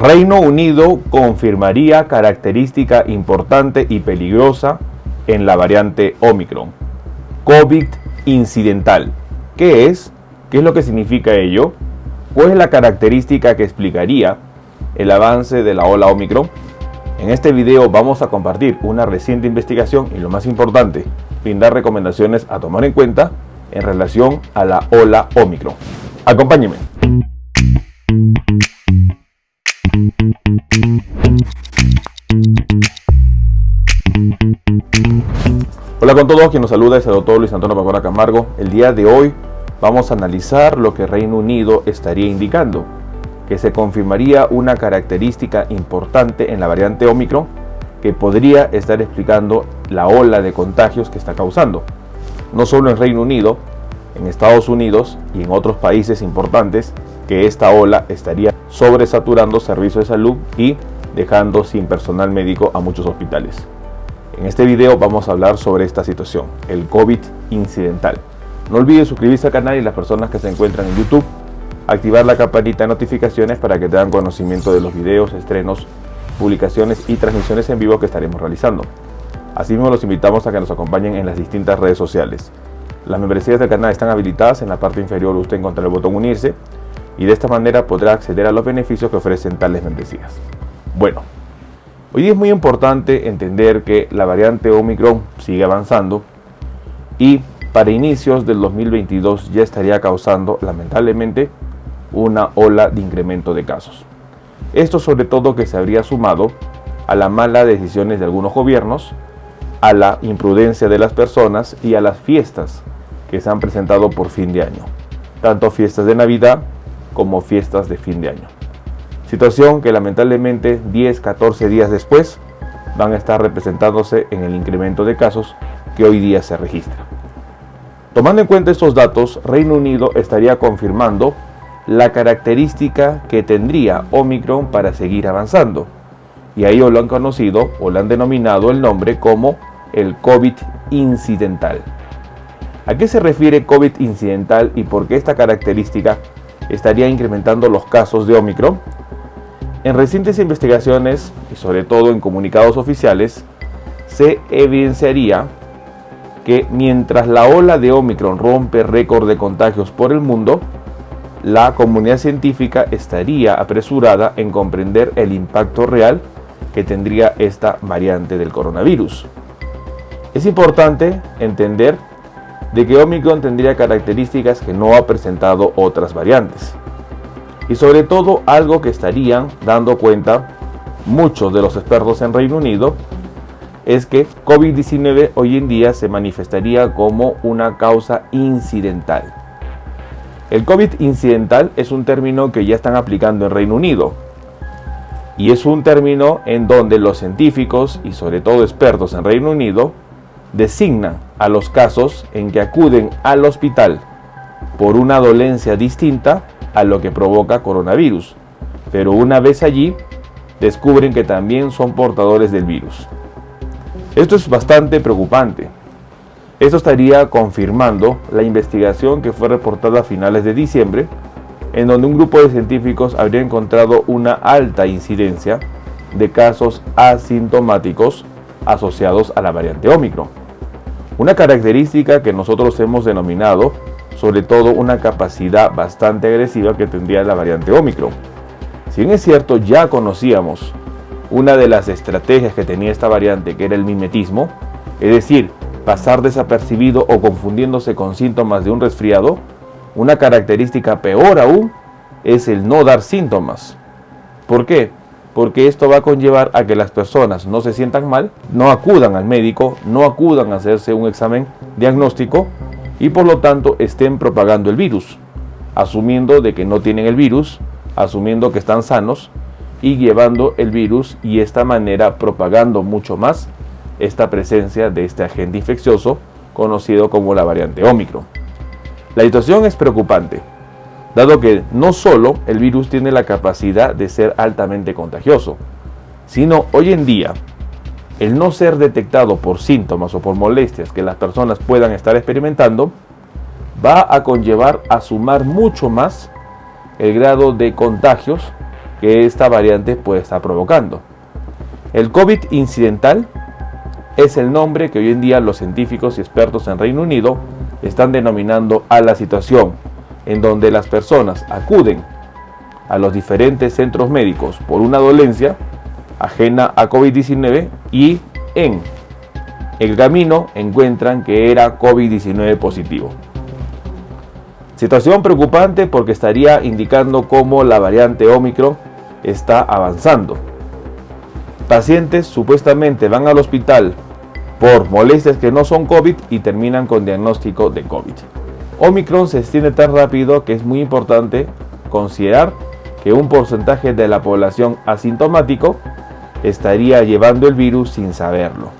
Reino Unido confirmaría característica importante y peligrosa en la variante Omicron. COVID incidental. ¿Qué es? ¿Qué es lo que significa ello? ¿Cuál es la característica que explicaría el avance de la ola Omicron? En este video vamos a compartir una reciente investigación y, lo más importante, brindar recomendaciones a tomar en cuenta en relación a la ola Omicron. Acompáñenme. Hola con todos, quien nos saluda es el doctor Luis Antonio Pacora Camargo. El día de hoy vamos a analizar lo que Reino Unido estaría indicando, que se confirmaría una característica importante en la variante Omicron que podría estar explicando la ola de contagios que está causando, no solo en Reino Unido, en Estados Unidos y en otros países importantes, que esta ola estaría sobresaturando servicios de salud y dejando sin personal médico a muchos hospitales. En este video vamos a hablar sobre esta situación, el COVID incidental. No olvides suscribirse al canal y las personas que se encuentran en YouTube, activar la campanita de notificaciones para que tengan conocimiento de los videos, estrenos, publicaciones y transmisiones en vivo que estaremos realizando. Asimismo, los invitamos a que nos acompañen en las distintas redes sociales. Las membresías del canal están habilitadas. En la parte inferior usted encontrará el botón unirse y de esta manera podrá acceder a los beneficios que ofrecen tales membresías. Bueno, hoy es muy importante entender que la variante Omicron sigue avanzando y para inicios del 2022 ya estaría causando lamentablemente una ola de incremento de casos. Esto sobre todo que se habría sumado a las malas decisiones de algunos gobiernos, a la imprudencia de las personas y a las fiestas que se han presentado por fin de año, tanto fiestas de Navidad como fiestas de fin de año. Situación que lamentablemente 10-14 días después van a estar representándose en el incremento de casos que hoy día se registra. Tomando en cuenta estos datos, Reino Unido estaría confirmando la característica que tendría Omicron para seguir avanzando, y a ello lo han conocido o le han denominado el nombre como el COVID incidental. ¿A qué se refiere COVID incidental y por qué esta característica estaría incrementando los casos de Omicron? En recientes investigaciones y sobre todo en comunicados oficiales se evidenciaría que mientras la ola de Omicron rompe récord de contagios por el mundo, la comunidad científica estaría apresurada en comprender el impacto real que tendría esta variante del coronavirus. Es importante entender de que Omicron tendría características que no ha presentado otras variantes. Y sobre todo algo que estarían dando cuenta muchos de los expertos en Reino Unido es que COVID-19 hoy en día se manifestaría como una causa incidental. El COVID incidental es un término que ya están aplicando en Reino Unido y es un término en donde los científicos y sobre todo expertos en Reino Unido designan a los casos en que acuden al hospital por una dolencia distinta a lo que provoca coronavirus, pero una vez allí descubren que también son portadores del virus. Esto es bastante preocupante. Esto estaría confirmando la investigación que fue reportada a finales de diciembre, en donde un grupo de científicos habría encontrado una alta incidencia de casos asintomáticos asociados a la variante Omicron. Una característica que nosotros hemos denominado sobre todo una capacidad bastante agresiva que tendría la variante Omicron. Si bien es cierto, ya conocíamos una de las estrategias que tenía esta variante, que era el mimetismo, es decir, pasar desapercibido o confundiéndose con síntomas de un resfriado, una característica peor aún es el no dar síntomas. ¿Por qué? Porque esto va a conllevar a que las personas no se sientan mal, no acudan al médico, no acudan a hacerse un examen diagnóstico y por lo tanto estén propagando el virus, asumiendo de que no tienen el virus, asumiendo que están sanos y llevando el virus y de esta manera propagando mucho más esta presencia de este agente infeccioso conocido como la variante Omicron. La situación es preocupante, dado que no solo el virus tiene la capacidad de ser altamente contagioso, sino hoy en día el no ser detectado por síntomas o por molestias que las personas puedan estar experimentando va a conllevar a sumar mucho más el grado de contagios que esta variante puede estar provocando. El COVID incidental es el nombre que hoy en día los científicos y expertos en Reino Unido están denominando a la situación en donde las personas acuden a los diferentes centros médicos por una dolencia ajena a COVID-19 y en el camino encuentran que era COVID-19 positivo. Situación preocupante porque estaría indicando cómo la variante Ómicron está avanzando. Pacientes supuestamente van al hospital por molestias que no son COVID y terminan con diagnóstico de COVID. Ómicron se extiende tan rápido que es muy importante considerar que un porcentaje de la población asintomático estaría llevando el virus sin saberlo.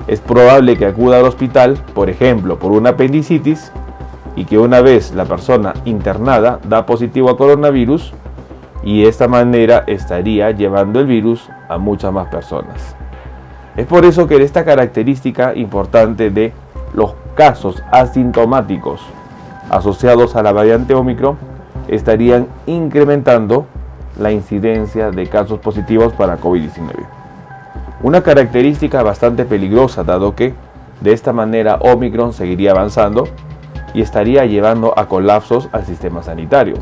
Es probable que acuda al hospital, por ejemplo, por una apendicitis, y que una vez la persona internada da positivo a coronavirus, y de esta manera estaría llevando el virus a muchas más personas. Es por eso que esta característica importante de los casos asintomáticos asociados a la variante Ómicron estarían incrementando la incidencia de casos positivos para COVID-19. Una característica bastante peligrosa, dado que de esta manera Ómicron seguiría avanzando y estaría llevando a colapsos al sistema sanitario.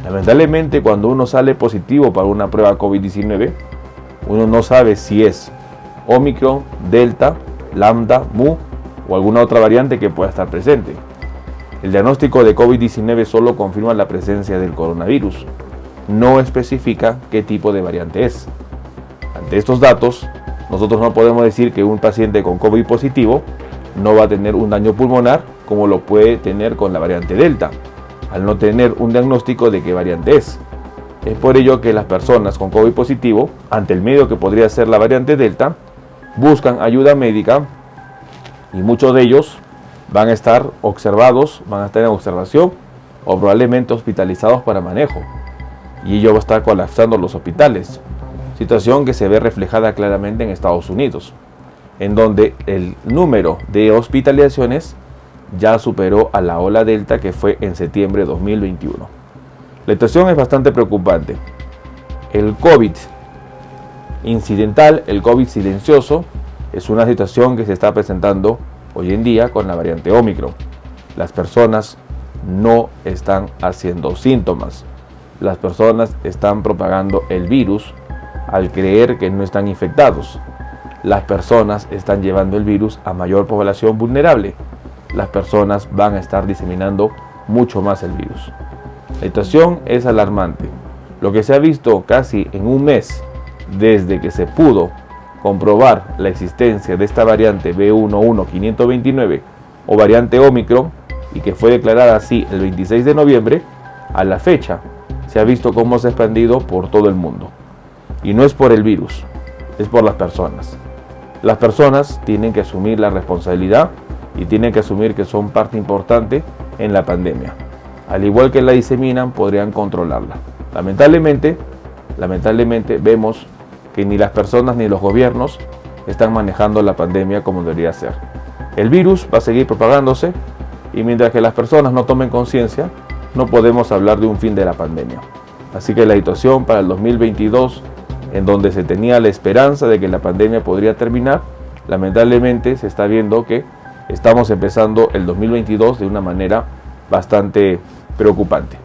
Lamentablemente, cuando uno sale positivo para una prueba COVID-19, uno no sabe si es Ómicron, Delta, Lambda, Mu o alguna otra variante que pueda estar presente. El diagnóstico de COVID-19 solo confirma la presencia del coronavirus, no especifica qué tipo de variante es. Ante estos datos, nosotros no podemos decir que un paciente con COVID positivo no va a tener un daño pulmonar como lo puede tener con la variante Delta, al no tener un diagnóstico de qué variante es. Es por ello que las personas con COVID positivo, ante el medio que podría ser la variante Delta, buscan ayuda médica y muchos de ellos van a estar observados, van a estar en observación o probablemente hospitalizados para manejo. Y ello va a estar colapsando los hospitales. Situación que se ve reflejada claramente en Estados Unidos, en donde el número de hospitalizaciones ya superó a la ola Delta que fue en septiembre de 2021. La situación es bastante preocupante. El COVID incidental, el COVID silencioso, es una situación que se está presentando hoy en día con la variante Ómicron. Las personas no están haciendo síntomas. Las personas están propagando el virus al creer que no están infectados. Las personas están llevando el virus a mayor población vulnerable. Las personas van a estar diseminando mucho más el virus. La situación es alarmante. Lo que se ha visto casi en un mes desde que se pudo comprobar la existencia de esta variante B11529 o variante Ómicron y que fue declarada así el 26 de noviembre, a la fecha se ha visto cómo se ha expandido por todo el mundo. Y no es por el virus, es por las personas. Las personas tienen que asumir la responsabilidad y tienen que asumir que son parte importante en la pandemia. Al igual que la diseminan, podrían controlarla. Lamentablemente vemos que ni las personas ni los gobiernos están manejando la pandemia como debería ser. El virus va a seguir propagándose y mientras que las personas no tomen conciencia, no podemos hablar de un fin de la pandemia. Así que la situación para el 2022, en donde se tenía la esperanza de que la pandemia podría terminar, lamentablemente se está viendo que estamos empezando el 2022 de una manera bastante preocupante.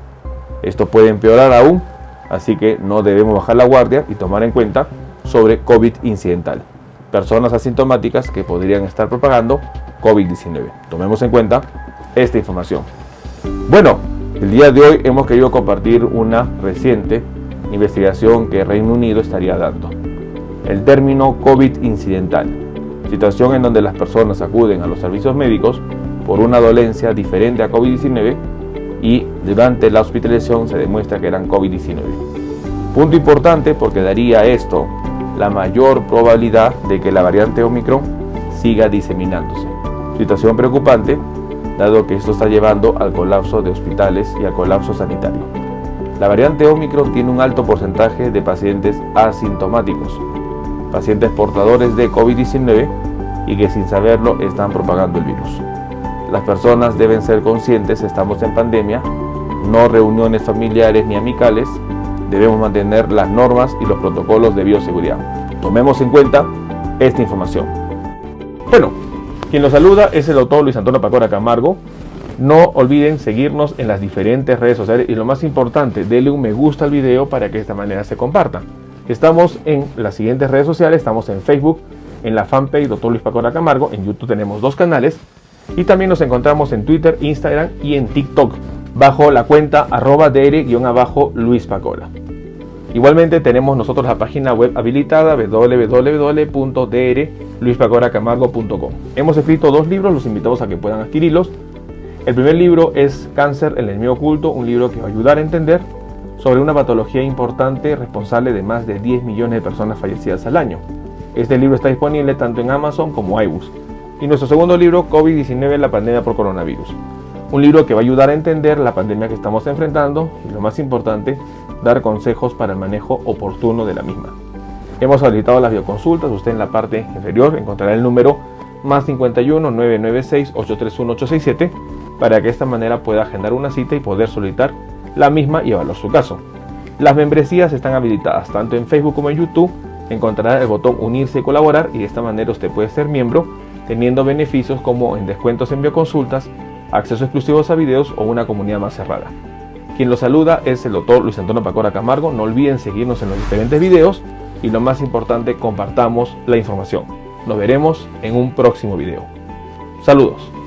Esto puede empeorar aún, así que no debemos bajar la guardia y tomar en cuenta sobre COVID incidental. Personas asintomáticas que podrían estar propagando COVID-19. Tomemos en cuenta esta información. Bueno, el día de hoy hemos querido compartir una reciente investigación que Reino Unido estaría dando. El término COVID incidental. Situación en donde las personas acuden a los servicios médicos por una dolencia diferente a COVID-19 y durante la hospitalización se demuestra que eran COVID-19. Punto importante porque daría esto la mayor probabilidad de que la variante Ómicron siga diseminándose. Situación preocupante dado que esto está llevando al colapso de hospitales y al colapso sanitario. La variante Ómicron tiene un alto porcentaje de pacientes asintomáticos, pacientes portadores de COVID-19 y que sin saberlo están propagando el virus. Las personas deben ser conscientes, estamos en pandemia, no reuniones familiares ni amicales, debemos mantener las normas y los protocolos de bioseguridad. Tomemos en cuenta esta información. Bueno, quien los saluda es el doctor Luis Antonio Pacora Camargo. No olviden seguirnos en las diferentes redes sociales y lo más importante, denle un me gusta al video para que de esta manera se comparta. Estamos en las siguientes redes sociales, estamos en Facebook, en la fanpage Dr. Luis Pacora Camargo, en YouTube tenemos 2 canales y también nos encontramos en Twitter, Instagram y en TikTok bajo la cuenta @dr_Luis Pacora. Igualmente tenemos nosotros la página web habilitada www.drluispacoracamargo.com. Hemos escrito 2 libros, los invitamos a que puedan adquirirlos. El primer libro es Cáncer, el enemigo oculto, un libro que va a ayudar a entender sobre una patología importante responsable de más de 10 millones de personas fallecidas al año. Este libro está disponible tanto en Amazon como iBooks. Y nuestro segundo libro, COVID-19, la pandemia por coronavirus. Un libro que va a ayudar a entender la pandemia que estamos enfrentando y, lo más importante, dar consejos para el manejo oportuno de la misma. Hemos habilitado las bioconsultas. Usted en la parte inferior encontrará el número +51 996 831 867 para que de esta manera pueda agendar una cita y poder solicitar la misma y evaluar su caso. Las membresías están habilitadas tanto en Facebook como en YouTube. Encontrará el botón unirse y colaborar y de esta manera usted puede ser miembro teniendo beneficios como en descuentos en bioconsultas, acceso exclusivos a videos o una comunidad más cerrada. Quien los saluda es el doctor Luis Antonio Pacora Camargo. No olviden seguirnos en los diferentes videos y lo más importante, compartamos la información. Nos veremos en un próximo video. Saludos.